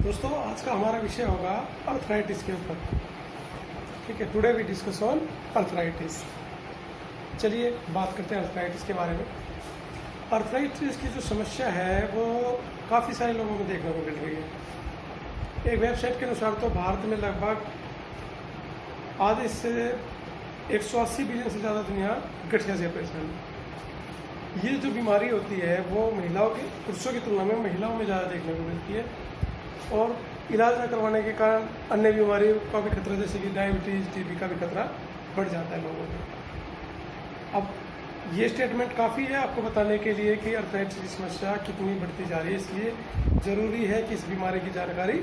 दोस्तों आज का हमारा विषय होगा अर्थराइटिस के ऊपर। ठीक है, today we discuss on arthritis. चलिए बात करते हैं अर्थराइटिस के बारे में। अर्थराइटिस की जो समस्या है वो काफ़ी सारे लोगों को देखने को मिल रही है। एक वेबसाइट के अनुसार तो भारत में लगभग आधे से 180 बिलियन से ज़्यादा दुनिया गठिया से परेशान है। ये जो बीमारी होती है वो महिलाओं की पुरुषों की तुलना में महिलाओं में ज़्यादा देखने को मिलती है और इलाज न करवाने के कारण अन्य बीमारियों का भी खतरा, जैसे कि डायबिटीज़, टीबी का भी खतरा बढ़ जाता है लोगों में। अब ये स्टेटमेंट काफ़ी है आपको बताने के लिए कि अर्थराइटिस की समस्या कितनी बढ़ती जा रही है, इसलिए ज़रूरी है कि इस बीमारी की जानकारी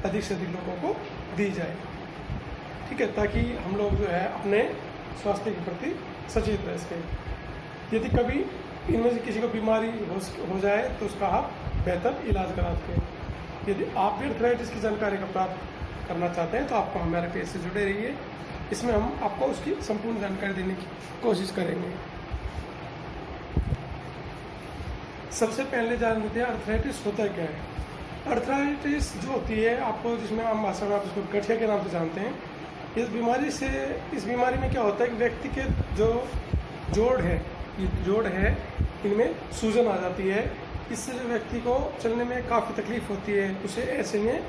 अधिक से अधिक लोगों को दी जाए। ठीक है, ताकि हम लोग जो है अपने स्वास्थ्य के प्रति सचेत रह सकें। यदि कभी इनमें से किसी को बीमारी हो जाए तो उसका आप बेहतर इलाज करा सकें। यदि आप भी अर्थराइटिस की जानकारी का प्राप्त करना चाहते हैं तो आपको हमारे पेज से जुड़े रहिए। इसमें हम आपको उसकी संपूर्ण जानकारी देने की कोशिश करेंगे। सबसे पहले जान लेते हैं अर्थराइटिस होता क्या है। अर्थराइटिस जो होती है आपको, जिसमें हम भाषा में आप उसको गठिया के नाम से जानते हैं, इस बीमारी में क्या होता है कि व्यक्ति के जो जोड़ है इनमें सूजन आ जाती है। इससे जो व्यक्ति को चलने में काफ़ी तकलीफ होती है, उसे ऐसे में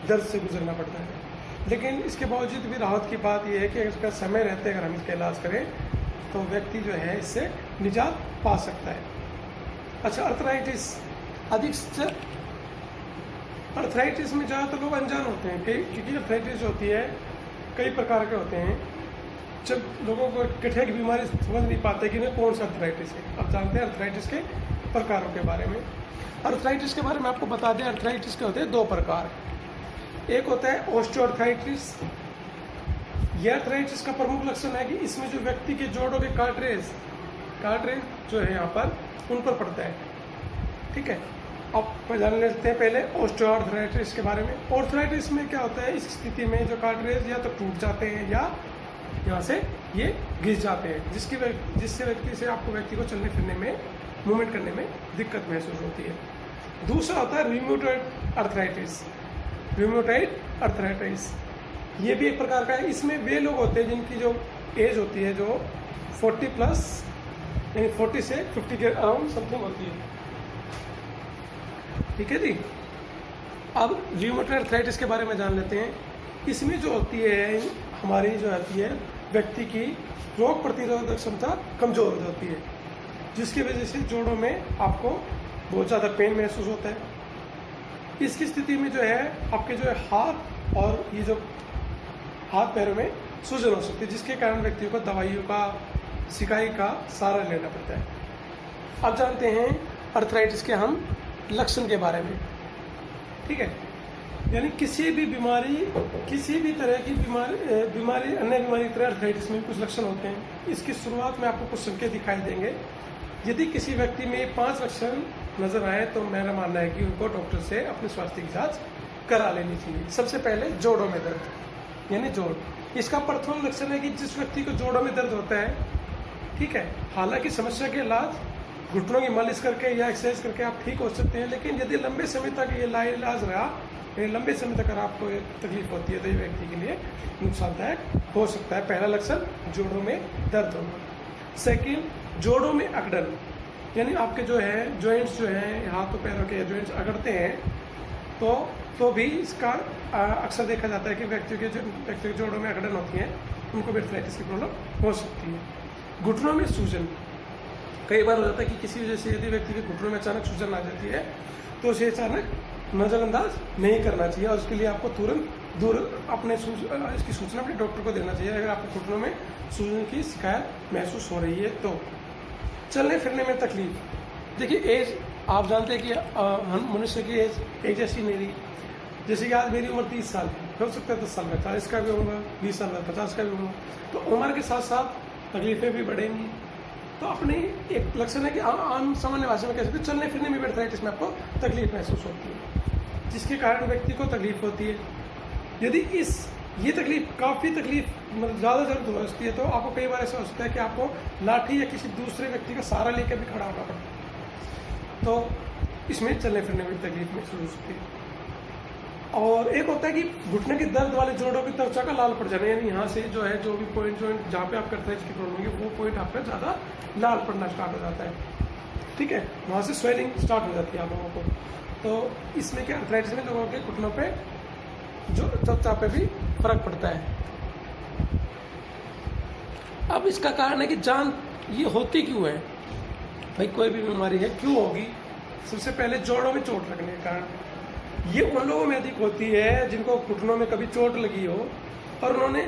दर्द से गुजरना पड़ता है। लेकिन इसके बावजूद भी राहत की बात यह है कि अगर समय रहते अगर हम इसका इलाज करें तो व्यक्ति जो है इससे निजात पा सकता है। अच्छा, अर्थराइटिस में ज़्यादातर लोग अनजान होते हैं क्योंकि अर्थराइटिस जो होती है कई प्रकार के होते हैं। जब लोगों को गठिया की बीमारी समझ नहीं पाते कि कौन सा अर्थराइटिस है। अब जानते हैं अर्थराइटिस के प्रकारों के बारे में। अर्थराइटिस के बारे में आपको बता दें, अर्थराइटिस के होते हैं दो प्रकार। एक होता है ऑस्टियोआर्थराइटिस। यह अर्थराइटिस का प्रमुख लक्षण है कि इसमें जो व्यक्ति के जोड़ों के कार्ट्रेज जो है यहाँ पर उन पर पड़ता है। ठीक है, अब जान लेते हैं पहले ऑस्टियोआर्थराइटिस के बारे में। ऑर्थराइटिस में क्या होता है, इस स्थिति में जो कार्ट्रेज या तो टूट जाते हैं या यहाँ से ये घिस जाते हैं, जिससे व्यक्ति को चलने फिरने में, मूवमेंट करने में दिक्कत महसूस होती है। दूसरा होता है रूमेटॉइड अर्थराइटिस। ये भी एक प्रकार का है। इसमें वे लोग होते हैं जिनकी जो एज होती है जो 40 प्लस, यानी 40 से 50 के अराउंड समथिंग होती है। ठीक है जी। अब रूमेटॉइड अर्थराइटिस के बारे में जान लेते हैं। इसमें जो होती है हमारी जो आती है व्यक्ति की रोग प्रतिरोधक क्षमता कमज़ोर हो जाती है, जिसकी वजह से जोड़ों में आपको बहुत ज़्यादा पेन महसूस होता है। इसकी स्थिति में जो है आपके जो है हाथ और ये जो हाथ पैरों में सूजन हो सकती है, जिसके कारण व्यक्ति को दवाइयों का, सिकाई का सहारा लेना पड़ता है। अब जानते हैं अर्थराइटिस के हम लक्षण के बारे में। ठीक है, यानी किसी भी तरह की बीमारी अन्य बीमारी की तरह अर्थराइटिस में कुछ लक्षण होते हैं। इसकी शुरुआत में आपको कुछ संकेत दिखाई देंगे। यदि किसी व्यक्ति में 5 लक्षण नजर आए तो मेरा मानना है कि उनको डॉक्टर से अपने स्वास्थ्य की जांच करा लेनी चाहिए। सबसे पहले जोड़ों में दर्द, यानी जोड़। इसका प्रथम लक्षण है कि जिस व्यक्ति को जोड़ों में दर्द होता है, ठीक है, हालांकि समस्या के इलाज घुटनों की मालिश करके या एक्सरसाइज करके आप ठीक हो सकते हैं, लेकिन यदि लंबे समय तक ये लाइलाज रहा, लंबे समय तक अगर आपको तकलीफ होती है तो ये व्यक्ति के लिए नुकसानदायक हो सकता है। पहला लक्षण जोड़ों में दर्द होना। सेकंड, जोड़ों में अकड़न, यानी आपके जो है जॉइंट्स जो हैं, हाथों पैरों के जॉइंट्स अकड़ते हैं तो भी इसका अक्सर देखा जाता है कि व्यक्ति के जोड़ों में अकड़न होती है, उनको भी अर्थराइटिस की प्रॉब्लम हो सकती है। घुटनों में सूजन, कई बार हो जाता है कि किसी वजह से यदि व्यक्ति के घुटनों में अचानक सूजन आ जाती है तो उसे अचानक नज़रअंदाज नहीं करना चाहिए और उसके लिए आपको तुरंत दूर इसकी सूचना अपने डॉक्टर को देना चाहिए अगर आपको घुटनों में सूजन की शिकायत महसूस हो रही है। तो चलने फिरने में तकलीफ, देखिए एज आप जानते हैं कि मनुष्य की एज एक जैसी नहीं रही। जैसे कि आज मेरी उम्र 30 साल है, हो सकता है 10 साल में 40 का भी होगा, 20 साल में 50 का भी होगा। तो उम्र के साथ साथ तकलीफें भी बढ़ेंगी। तो अपनी एक लक्षण है कि आम सामान्य भाषा में कह सकते चलने फिरने में भी अर्थराइटिस में आपको तकलीफ महसूस होती है, जिसके कारण व्यक्ति को तकलीफ होती है। यदि ये काफ़ी तकलीफ मतलब ज़्यादा दर्द हो सकती है तो आपको कई बार ऐसा हो सकता है कि आपको लाठी या किसी दूसरे व्यक्ति का सहारा लेकर भी खड़ा होना पड़ता है। तो इसमें चलने फिरने में तकलीफ महसूस हो सकती है। और एक होता है कि घुटने के दर्द वाले जोड़ों की त्वचा का लाल पड़ जाना, यानी यहाँ से जो है जो भी पॉइंट जहाँ पे आपका अर्थराइटिस की प्रॉब्लम होगी वो पॉइंट आपका ज़्यादा लाल पड़ना स्टार्ट हो जाता है, ठीक है, वहाँ से स्वेलिंग स्टार्ट हो जाती है आप लोगों को। तो इसमें क्या अर्थराइटिस में लोगों के घुटनों पे जो त्वचा पे भी फर्क पड़ता है। अब इसका कारण है कि जान ये होती क्यों है भाई, कोई भी बीमारी है क्यों होगी। सबसे पहले जोड़ों में चोट लगने के कारण, ये उन लोगों में अधिक होती है जिनको घुटनों में कभी चोट लगी हो और उन्होंने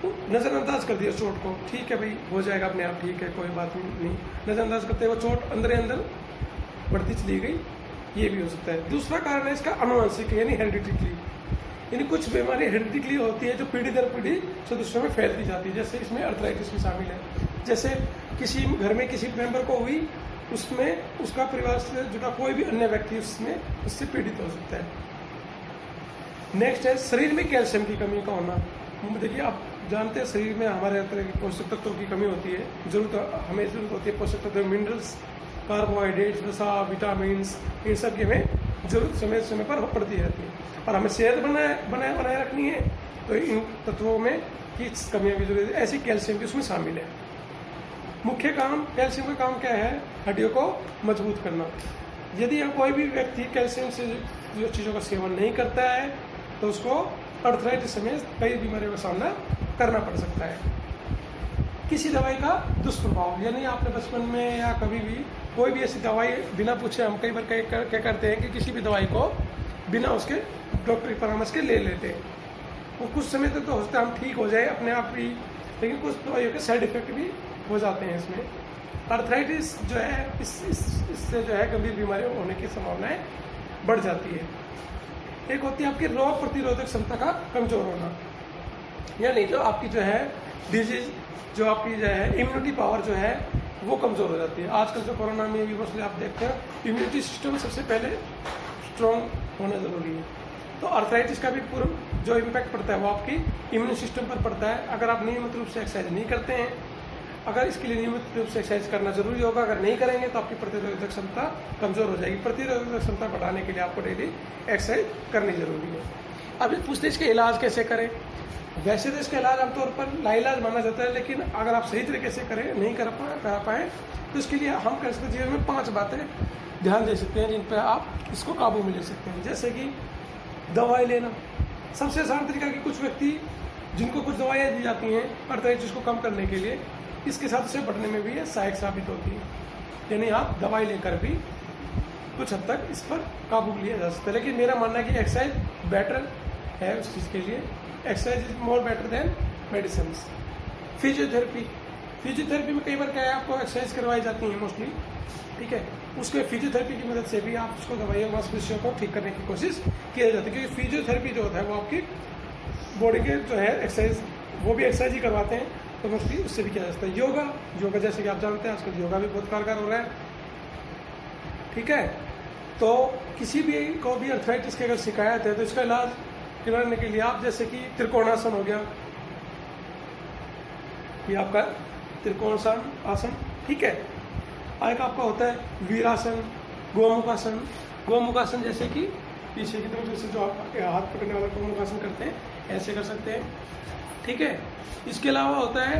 नज़रअंदाज कर दिया चोट को, ठीक है भाई हो जाएगा अपने आप, ठीक है कोई बात नहीं, नज़रअंदाज करते हुए चोट अंदर अंदर बढ़ती चली गई, ये भी हो सकता है। दूसरा कारण है इसका अनुवांशिक, यानी हेरिडिटिकली, यानी कुछ बीमारी हेरिडिटिकली होती है जो पीढ़ी दर पीढ़ी सदस्यों में फैलती जाती है, जैसे इसमें अर्थराइटिस भी शामिल है। जैसे किसी घर में किसी मेंबर को हुई, उसमें उसका परिवार से जुड़ा कोई भी अन्य व्यक्ति उसमें उससे पीड़ित हो सकता है। नेक्स्ट है शरीर में कैल्शियम की कमी का होना। देखिए आप जानते हैं शरीर में हमारे हर तरह के पोषक तत्वों की कमी होती है, हमें जरूरत होती है पोषक तत्व, मिनरल्स, कार्बोहाइड्रेट्स, वसा, विटामिन, इन सब की हमें जरूरत समय समय पर पड़ती रहती है। और हमें सेहत बनाए रखनी है तो इन तत्वों में की कमियाँ भी जरूरी है, ऐसी कैल्शियम भी उसमें शामिल है। मुख्य काम, कैल्शियम का काम क्या है, हड्डियों को मजबूत करना। यदि कोई भी व्यक्ति कैल्शियम से जो चीज़ों का सेवन नहीं करता है तो उसको अर्थराइटिस समेत कई बीमारियों का सामना करना पड़ सकता है। किसी दवाई का दुष्प्रभाव, यानी आपने बचपन में या कभी भी कोई भी ऐसी दवाई बिना पूछे, हम कई बार क्या करते हैं कि किसी भी दवाई को बिना उसके डॉक्टर की परामर्श के ले लेते हैं। वो कुछ समय तक तो हो सकता है हम ठीक हो जाए अपने आप ही, लेकिन कुछ दवाइयों के साइड इफेक्ट भी हो जाते हैं इसमें। अर्थराइटिस जो है इससे जो है गंभीर बीमारियों होने की संभावनाएं बढ़ जाती है। एक होती है आपकी रोग प्रतिरोधक क्षमता का कमजोर होना, यानी जो आपकी जो है डिजीज, जो आपकी जो है इम्यूनिटी पावर जो है वो कमज़ोर हो जाती है। आजकल जो कोरोना में भी मोस्टली आप देखते हैं इम्यूनिटी सिस्टम सबसे पहले स्ट्रॉन्ग होना ज़रूरी है। तो अर्थराइटिस का भी पूरा जो इम्पैक्ट पड़ता है वो आपकी इम्यून सिस्टम पर पड़ता है। अगर आप नियमित रूप से एक्सरसाइज नहीं करते हैं, अगर इसके लिए नियमित रूप से एक्सरसाइज करना जरूरी होगा, अगर नहीं करेंगे तो आपकी प्रतिरोधक क्षमता कमज़ोर हो जाएगी। प्रतिरोधक क्षमता बढ़ाने के लिए आपको डेली एक्सरसाइज करनी जरूरी है। अब पूछते हैं इसके इलाज कैसे करें। वैसे तो इसका इलाज आमतौर पर लाइलाज माना जाता है, लेकिन अगर आप सही तरीके से करें नहीं कर पाए तो इसके लिए हम कर सकते जीवन में 5 बातें ध्यान दे सकते हैं जिन पर आप इसको काबू में ले सकते हैं। जैसे कि दवाई लेना, सबसे आसान तरीका कि कुछ व्यक्ति जिनको कुछ दवाइयाँ दी जाती हैं अर्थराइटिस को कम करने के लिए, इसके साथ उसे बढ़ने में भी ये सहायक साबित होती है, यानी आप दवाई लेकर भी कुछ हद तक इस पर काबू लिया जा सकता है। लेकिन मेरा मानना है कि एक्सरसाइज बेटर है उस चीज़ के लिए, exercise is more better than medicine. Physiotherapy में कई बार क्या है आपको एक्सरसाइज करवाई जाती है मोस्टली, ठीक है, उसके फिजियोथेरेपी की मदद से भी आप उसको दवाइयों मांसपेशियों को ठीक करने की कोशिश की जाती है, क्योंकि फिजियोथेरेपी जो होता है वो आपकी बॉडी के जो है एक्सरसाइज वो भी एक्सरसाइज ही करवाते हैं, तो मोस्टली उससे भी किया जा सकता है। योगा जैसे कि आप जानते हैं आजकल योगा भी बहुत कारगर हो रहा है, ठीक है। तो किसी भी को भी अर्थराइटिस की अगर शिकायत है तो इसका इलाज करने के लिए आप जैसे कि त्रिकोणासन हो गया, ये आपका त्रिकोणासन आसन, ठीक है। एक आपका होता है वीरासन, गोमुखासन जैसे कि पीछे की तरफ जैसे जो आप हाथ पकड़ने वाला गोमुखासन करते हैं ऐसे कर सकते हैं, ठीक है। इसके अलावा होता है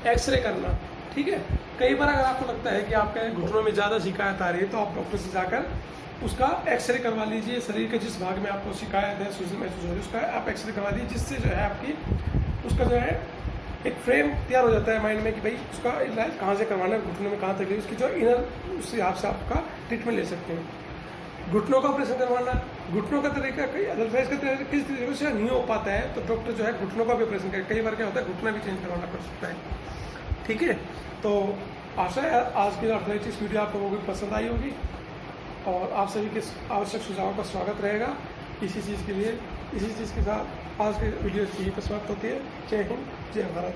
एक्सरे करना, ठीक है। कई बार अगर आपको लगता है कि आपके घुटनों में ज़्यादा शिकायत आ रही है तो आप डॉक्टर से जाकर उसका एक्सरे करवा लीजिए। शरीर के जिस भाग में आपको शिकायत है, सूजन महसूस हो रही है, उसका आप एक्सरे करवा लीजिए, जिससे जो है आपकी उसका जो है एक फ्रेम तैयार हो जाता है माइंड में कि भाई उसका इलाज कहाँ से करवाना है, घुटनों में कहाँ तकलीफ, उसकी जो इनर उस हिसाब से आपका ट्रीटमेंट ले सकते हैं। घुटनों का ऑपरेशन करवाना, घुटनों का तरीका अदरवाइज का तरीका किस तरीके से नहीं हो पाता है तो डॉक्टर जो है घुटनों का भी ऑपरेशन करे। कई बार क्या होता है घुटना भी चेंज करवाना पड़ सकता है, ठीक है। तो आशा है आज की अर्थराइटिस वीडियो आप लोगों को पसंद आई होगी और आप सभी के आवश्यक सुझावों का स्वागत रहेगा इसी चीज़ के लिए। इसी चीज़ के साथ आज की वीडियो यहीं पर समाप्त होती है। जय हिंद, जय भारत।